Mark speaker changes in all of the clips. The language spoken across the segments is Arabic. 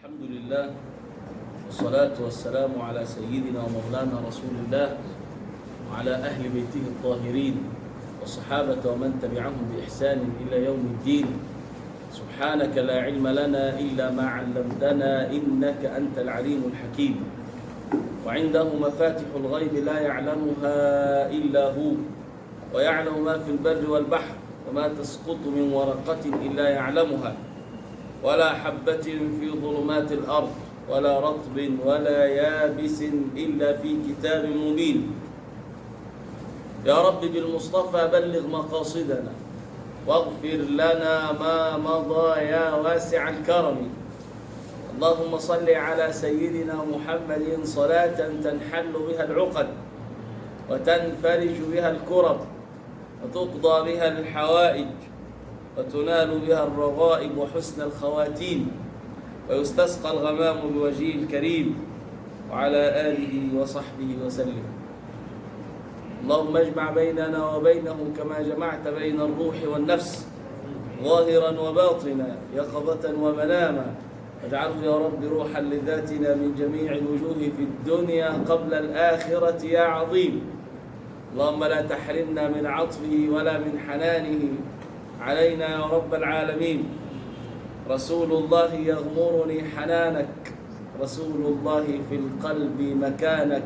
Speaker 1: الحمد لله والصلاة والسلام على سيدنا ومولانا رسول الله وعلى أهل بيته الطاهرين والصحابة ومن تبعهم بإحسان إلى يوم الدين. سبحانك لا علم لنا إلا ما علمتنا إنك أنت العليم الحكيم. وعنده مفاتح الغيب لا يعلمها إلا هو، ويعلم ما في البر والبحر، وما تسقط من ورقة إلا يعلمها، ولا حبة في ظلمات الأرض، ولا رطب ولا يابس إلا في كتاب مبين. يا رب بالمصطفى بلغ مقاصدنا واغفر لنا ما مضى يا واسع الكرم. اللهم صل على سيدنا محمد صلاة تنحل بها العقد وتنفرج بها الكرب وتقضى بها الحوائج وتنال بها الرغائب وحسن الخواتيم ويستسقى الغمام بوجهه الكريم وعلى آله وصحبه وسلم. اللهم اجمع بيننا وبينهم كما جمعت بين الروح والنفس ظاهرا وباطنا يقظة ومناما، واجعله يا رب روحا لذاتنا من جميع الوجوه في الدنيا قبل الآخرة يا عظيم. اللهم لا تحرمنا من عطفه ولا من حنانه علينا يا رب العالمين. رسول الله يغمرني حنانك، رسول الله في القلب مكانك.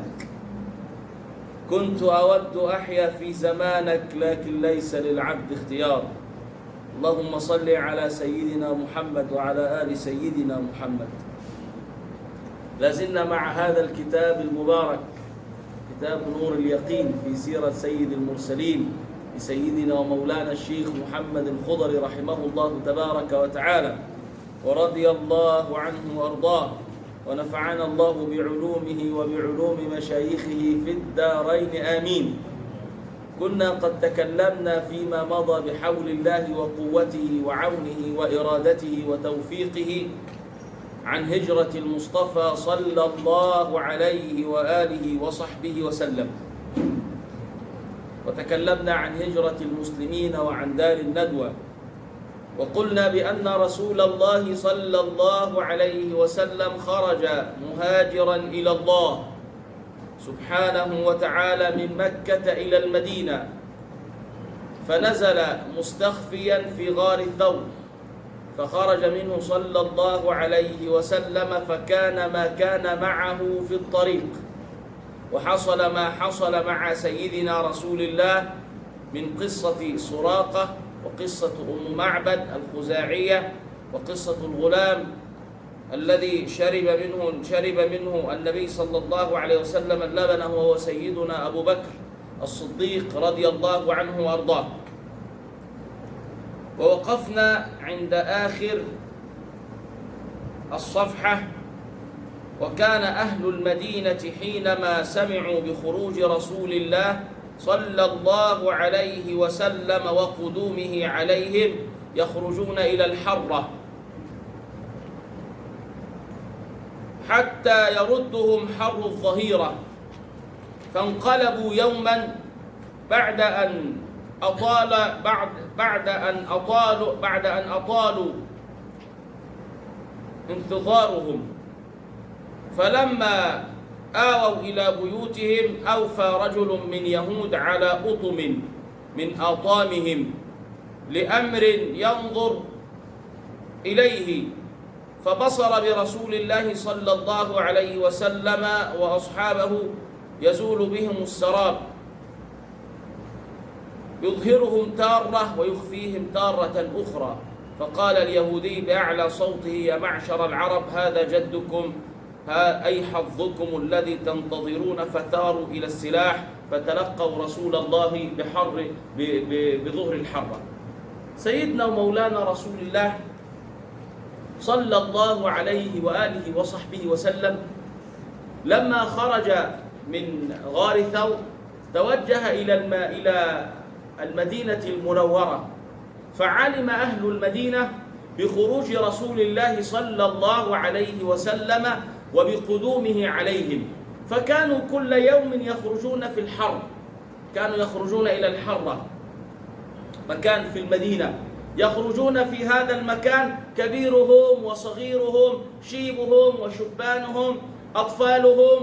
Speaker 1: كنت أود أحيا في زمانك لكن ليس للعبد اختيار. اللهم صل على سيدنا محمد وعلى آل سيدنا محمد. لازلنا مع هذا الكتاب المبارك، كتاب نور اليقين في سيرة سيد المرسلين لسيدنا ومولانا الشيخ محمد الخضر رحمه الله تبارك وتعالى ورضي الله عنه وأرضاه، ونفعنا الله بعلومه وبعلوم مشايخه في الدارين آمين. كنا قد تكلمنا فيما مضى بحول الله وقوته وعونه وإرادته وتوفيقه عن هجرة المصطفى صلى الله عليه وآله وصحبه وسلم، وتكلمنا عن هجرة المسلمين وعن دار الندوة، وقلنا بأن رسول الله صلى الله عليه وسلم خرج مهاجرا إلى الله سبحانه وتعالى من مكة إلى المدينة، فنزل مستخفيا في غار الثور، فخرج منه صلى الله عليه وسلم، فكان ما كان معه في الطريق، وحصل ما حصل مع سيدنا رسول الله من قصة سراقة وقصة أم معبد الخزاعية وقصة الغلام الذي شرب منه النبي صلى الله عليه وسلم اللبن وهو سيدنا أبو بكر الصديق رضي الله عنه وأرضاه. ووقفنا عند آخر الصفحة: وكان أهل المدينة حينما سمعوا بخروج رسول الله صلى الله عليه وسلم وقدومه عليهم يخرجون إلى الحرة حتى يردهم حر الظهيرة، فانقلبوا يوما بعد أن أطالوا انتظارهم، فلما آووا إلى بيوتهم أوفى رجل من يهود على أطم من أطامهم لأمر ينظر إليه، فبصر برسول الله صلى الله عليه وسلم وأصحابه يزول بهم السراب، يظهرهم تارة ويخفيهم تارة أخرى، فقال اليهودي بأعلى صوته: يا معشر العرب، هذا جدكم، أي حظكم الذي تنتظرون. فثاروا إلى السلاح فتلقوا رسول الله بظهر الحرة. سيدنا ومولانا رسول الله صلى الله عليه وآله وصحبه وسلم لما خرج من غار ثور توجه إلى المدينة المنورة، فعلم أهل المدينة بخروج رسول الله صلى الله عليه وسلم وبقدومه عليهم، فكانوا كل يوم يخرجون في الحر، كانوا يخرجون إلى الحرة مكان في المدينة، يخرجون في هذا المكان كبيرهم وصغيرهم، شيبهم وشبانهم، أطفالهم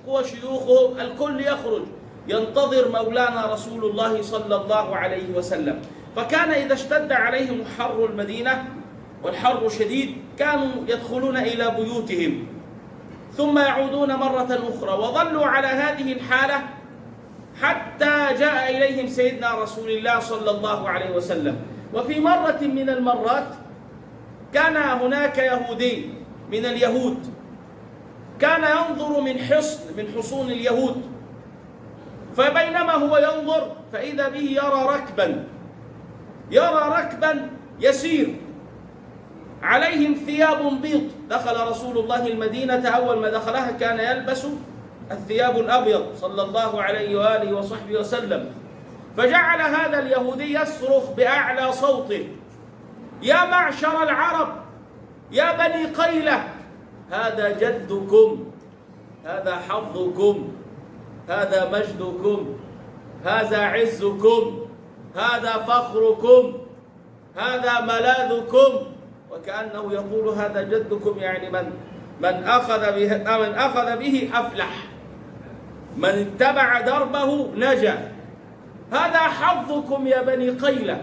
Speaker 1: وشيوخهم، الكل يخرج ينتظر مولانا رسول الله صلى الله عليه وسلم. فكان إذا اشتد عليهم حر المدينة والحر شديد كانوا يدخلون إلى بيوتهم ثم يعودون مرة أخرى، وظلوا على هذه الحالة حتى جاء إليهم سيدنا رسول الله صلى الله عليه وسلم. وفي مرة من المرات كان هناك يهودي من اليهود كان ينظر من حصون اليهود، فبينما هو ينظر فإذا به يرى ركبا يسير عليهم ثياب بيض. دخل رسول الله المدينة، أول ما دخلها كان يلبس الثياب الأبيض صلى الله عليه وآله وصحبه وسلم. فجعل هذا اليهودي يصرخ بأعلى صوته: يا معشر العرب، يا بني قيلة، هذا جدكم، هذا حظكم، هذا مجدكم، هذا عزكم، هذا فخركم، هذا ملاذكم. وكأنه يقول هذا جدكم، يعني من أخذ به أفلح، من اتبع دربه نجا، هذا حظكم يا بني قيلة.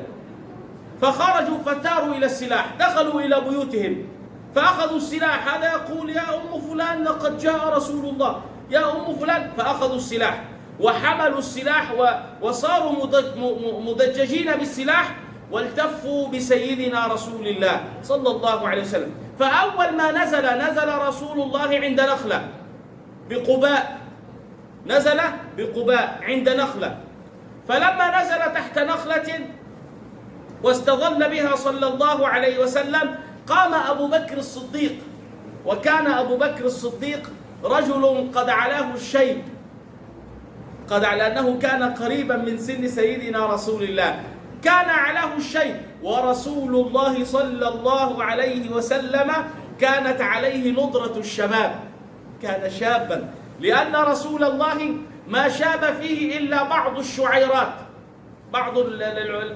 Speaker 1: فخرجوا فتاروا إلى السلاح، دخلوا إلى بيوتهم فأخذوا السلاح. هذا يقول: يا أم فلان لقد جاء رسول الله، يا أم فلان. فأخذوا السلاح وحملوا السلاح وصاروا مدججين بالسلاح والتفوا بسيدنا رسول الله صلى الله عليه وسلم. فأول ما نزل رسول الله عند نخلة بقباء، نزل بقباء عند نخلة. فلما نزل تحت نخلة واستظل بها صلى الله عليه وسلم قام أبو بكر الصديق. وكان أبو بكر الصديق رجل قد علاه الشيب، قد على أنه كان قريبا من سن سيدنا رسول الله، كان علاه الشيب. ورسول الله صلى الله عليه وسلم كانت عليه نضرة الشباب، كان شابا، لأن رسول الله ما شاب فيه إلا بعض الشعيرات.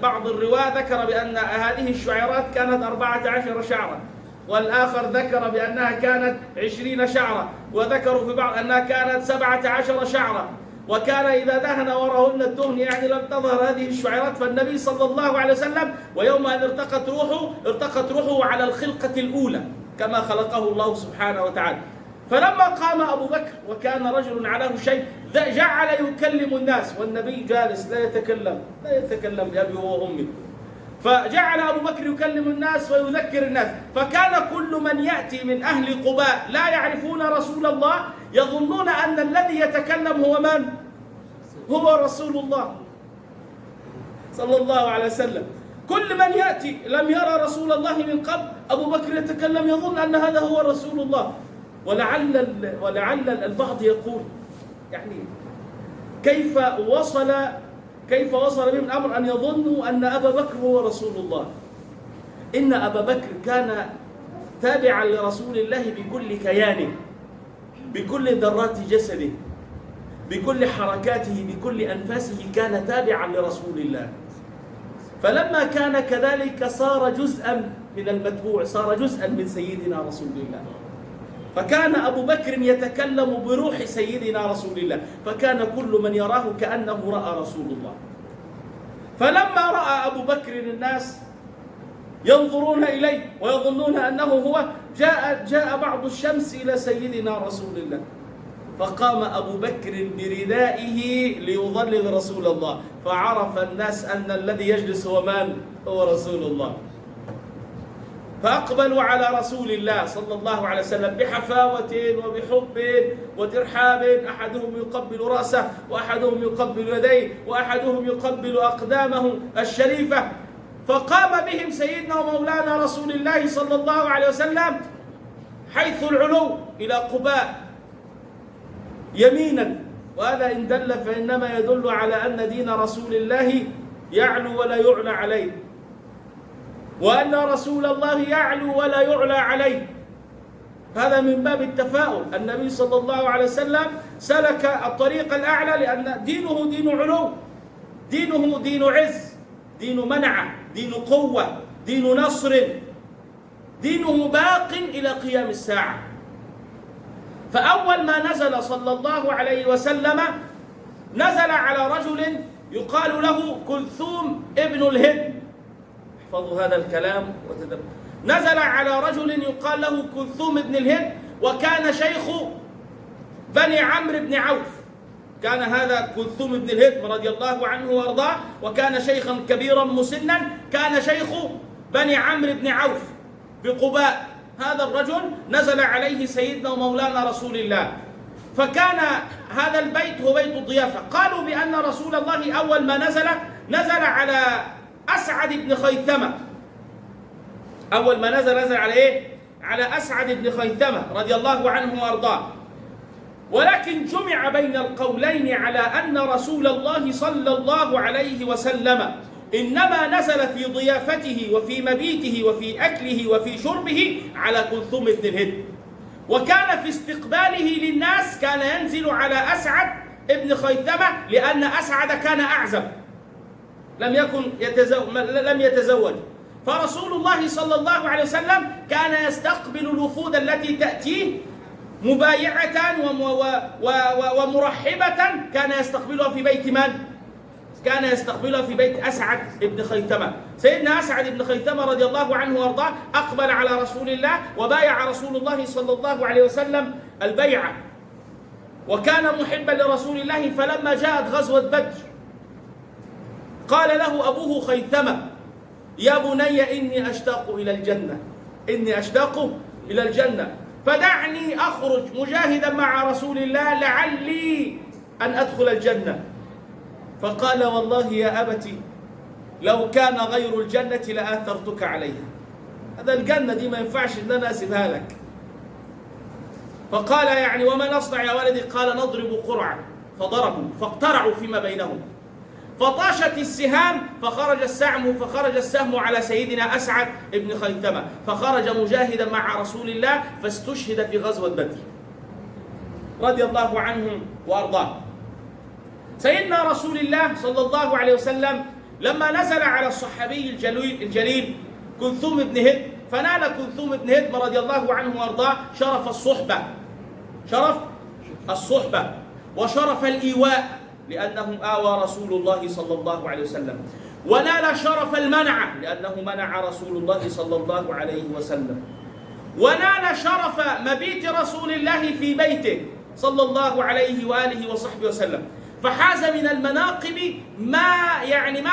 Speaker 1: بعض الرواة ذكر بأن هذه الشعيرات كانت 14 شعرا، والآخر ذكر بأنها كانت 20 شعرا، وذكروا في بعض أنها كانت 17 شعرا. وكان إذا دهن وراهن الدهن يعني لم تظهر هذه الشعيرات. فالنبي صلى الله عليه وسلم ويوم أن ارتقت روحه على الخلقة الأولى كما خلقه الله سبحانه وتعالى. فلما قام أبو بكر وكان رجل علاه شيء جعل يكلم الناس، والنبي جالس لا يتكلم بأبي وأمي. فجعل أبو بكر يكلم الناس ويذكر الناس. فكان كل من يأتي من أهل قباء لا يعرفون رسول الله يظنون أن الذي يتكلم هو من؟ هو رسول الله صلى الله عليه وسلم. كل من يأتي لم يرى رسول الله من قبل، أبو بكر يتكلم يظن أن هذا هو رسول الله. ولعل البعض يقول يعني كيف وصل بهم الأمر أن يظنوا أن أبا بكر هو رسول الله. إن أبا بكر كان تابعا لرسول الله بكل كيانه، بكل ذرات جسده، بكل حركاته، بكل أنفاسه، كان تابعا لرسول الله. فلما كان كذلك صار جزءا من المتبوع، صار جزءا من سيدنا رسول الله. فكان أبو بكر يتكلم بروح سيدنا رسول الله، فكان كل من يراه كأنه رأى رسول الله. فلما رأى أبو بكر الناس ينظرون إليه ويظنون أنه هو، جاء بعض الشمس إلى سيدنا رسول الله، فقام أبو بكر بردائه ليظلل رسول الله، فعرف الناس أن الذي يجلس هو من؟ هو رسول الله. فأقبلوا على رسول الله صلى الله عليه وسلم بحفاوة وبحب وترحاب، أحدهم يقبل رأسه، وأحدهم يقبل يديه، وأحدهم يقبل أقدامه الشريفة. فقام بهم سيدنا ومولانا رسول الله صلى الله عليه وسلم حيث العلو إلى قباء يمينا، وهذا إن دل فإنما يدل على أن دين رسول الله يعلو ولا يعلى عليه، وأن رسول الله يعلو ولا يعلى عليه. هذا من باب التفاؤل. النبي صلى الله عليه وسلم سلك الطريق الأعلى، لأن دينه دين علو، دينه دين عز، دين منعة، دين قوة، دين نصر، دينه باق إلى قيام الساعة. فأول ما نزل صلى الله عليه وسلم نزل على رجل يقال له كلثوم ابن الهند. احفظوا هذا الكلام وتدبروا. نزل على رجل يقال له كلثوم ابن الهند، وكان شيخ بني عمرو بن عوف. كان هذا كلثوم بن الهند رضي الله عنه وارضاه، وكان شيخا كبيرا مسنا، كان شيخ بني عمرو بن عوف بقباء. هذا الرجل نزل عليه سيدنا ومولانا رسول الله، فكان هذا البيت هو بيت الضيافة. قالوا بأن رسول الله أول ما نزل على أسعد بن خيثمة. أول ما نزل على إيه؟ على أسعد بن خيثمة رضي الله عنه وارضاه. ولكن جمع بين القولين على أن رسول الله صلى الله عليه وسلم إنما نزل في ضيافته وفي مبيته وفي أكله وفي شربه على كلثوم بن الهند، وكان في استقباله للناس كان ينزل على أسعد بن خيثمة، لأن أسعد كان أعزب، لم يتزوج. فرسول الله صلى الله عليه وسلم كان يستقبل الوفود التي تأتيه مبايعة ومرحبة، كان يستقبلها في بيت من؟ كان يستقبلها في بيت أسعد بن خيثمة. سيدنا أسعد بن خيثمة رضي الله عنه وارضاه أقبل على رسول الله وبايع رسول الله صلى الله عليه وسلم البيعة، وكان محبا لرسول الله. فلما جاءت غزوة بدر قال له أبوه خيثمة: يا بني إني أشتاق إلى الجنة، إني أشتاق إلى الجنة، فدعني أخرج مجاهدا مع رسول الله لعلي أن أدخل الجنة. فقال: والله يا أبتي لو كان غير الجنة لآثرتك عليها. هذا الجنة دي ما ينفعش إن أنا أسيبها لك. فقال: يعني وما نصنع يا ولدي؟ قال: نضرب قرعا. فضربوا فاقترعوا فيما بينهم، فطاشت السهام فخرج السهم على سيدنا أسعد بن خيثمة، فخرج مجاهدا مع رسول الله فاستشهد في غزوة بدر رضي الله عنه وأرضاه. سيدنا رسول الله صلى الله عليه وسلم لما نزل على الصحابي الجليل كلثوم بن هند، فنال كلثوم بن هند رضي الله عنه وأرضاه شرف الصحبة وشرف الإيواء، لأنه آوى رسول الله صلى الله عليه وسلم، ونال شرف المنعة لأنه منع رسول الله صلى الله عليه وسلم، ونال شرف مبيت رسول الله في بيته صلى الله عليه وآله وصحبه وسلم. فحاز من المناقب ما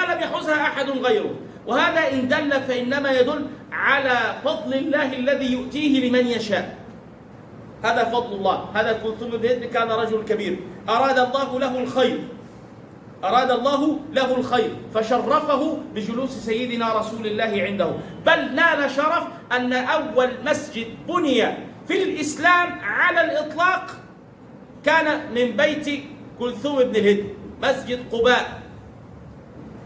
Speaker 1: لم يحزها أحد غيره. وهذا إن دل فإنما يدل على فضل الله الذي يؤتيه لمن يشاء. هذا فضل الله. هذا كلثوم بن هند كان رجل كبير، أراد الله له الخير فشرفه بجلوس سيدنا رسول الله عنده، بل نال شرف أن أول مسجد بني في الإسلام على الإطلاق كان من بيت كلثوم بن الهند، مسجد قباء.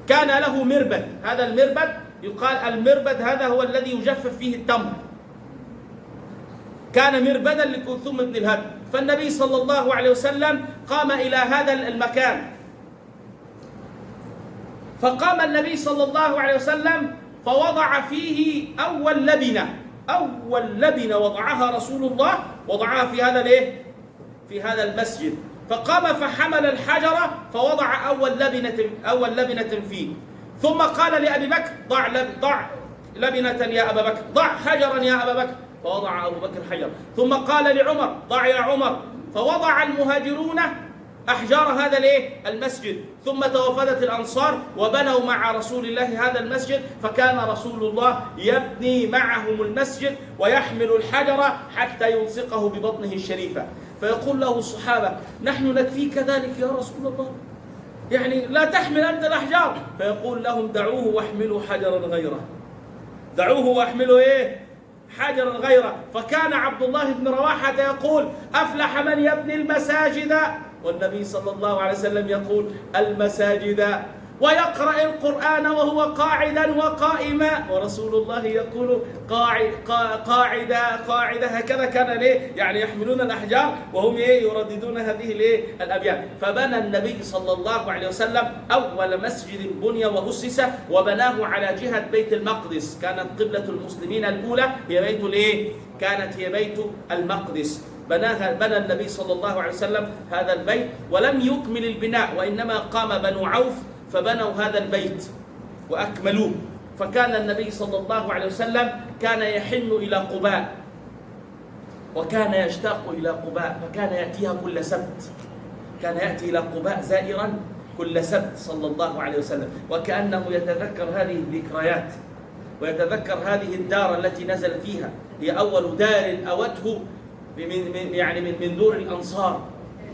Speaker 1: كان له مربد، هذا المربد يقال المربد هذا هو الذي يجفف فيه التمر، كان مربدا لكلثوم بن الهند. فالنبي صلى الله عليه وسلم قام إلى هذا المكان، فقام النبي صلى الله عليه وسلم فوضع فيه أول لبنة وضعها رسول الله، وضعها في هذا المسجد. فقام فحمل الحجر فوضع أول لبنة فيه، ثم قال لأبي بكر: ضع لبنة يا أبا بكر، ضع حجرا يا أبا بكر، فوضع أبو بكر حجر. ثم قال لعمر: ضع يا عمر، فوضع المهاجرون أحجار هذا المسجد. ثم توافدت الأنصار وبنوا مع رسول الله هذا المسجد، فكان رسول الله يبني معهم المسجد ويحمل الحجر حتى يلصقه ببطنه الشريفة، فيقول له الصحابة: نحن نكفيك ذلك يا رسول الله، يعني لا تحمل أنت الأحجار. فيقول لهم: دعوه واحملوا حجرا غيره، دعوه واحملوا حجرا غيره. فكان عبد الله بن رواحة يقول: أفلح من يبني المساجد، والنبي صلى الله عليه وسلم يقول: المساجد ويقرأ القرآن وهو قاعدا وقائما، ورسول الله يقول قاعدة هكذا كان ليه يعني يحملون الأحجار وهم يرددون هذه الأبيات. فبنى النبي صلى الله عليه وسلم أول مسجد بني وأسس وبناه على جهة بيت المقدس. كانت قبلة المسلمين الأولى هي بيت المقدس. بنى النبي صلى الله عليه وسلم هذا البيت ولم يكمل البناء، وإنما قام بنو عوف فبنوا هذا البيت وأكملوه. فكان النبي صلى الله عليه وسلم كان يحن إلى قباء وكان يشتاق إلى قباء، فكان يأتيها كل سبت، كان يأتي إلى قباء زائرا كل سبت صلى الله عليه وسلم، وكأنه يتذكر هذه الذكريات ويتذكر هذه الدار التي نزل فيها، هي أول دار أوته من دور الأنصار،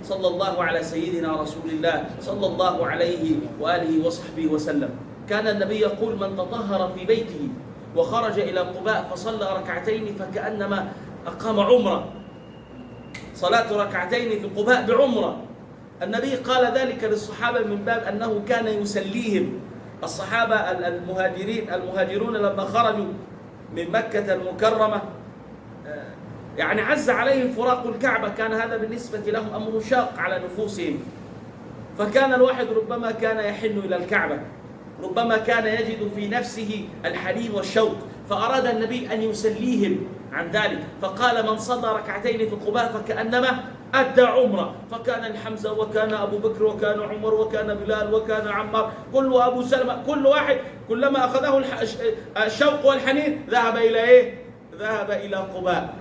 Speaker 1: صلى الله على سيدنا رسول الله صلى الله عليه وآله وصحبه وسلم. كان النبي يقول: من تطهر في بيته وخرج إلى قباء فصلى ركعتين فكأنما أقام عمرة. صلاة ركعتين في قباء بعمرة. النبي قال ذلك للصحابة من باب أنه كان يسليهم. الصحابة المهاجرون لما خرجوا من مكة المكرمة يعني عز عليهم فراق الكعبة، كان هذا بالنسبة لهم أمر شاق على نفوسهم، فكان الواحد ربما كان يحن إلى الكعبة، ربما كان يجد في نفسه الحنين والشوق، فأراد النبي أن يسليهم عن ذلك، فقال: من صلى ركعتين في قباء فكأنما أدى عمرة. فكان الحمزة وكان أبو بكر وكان عمر وكان بلال وكان عمار كل أبو سلمة، كل واحد كلما أخذه الشوق والحنين ذهب إلى قباء.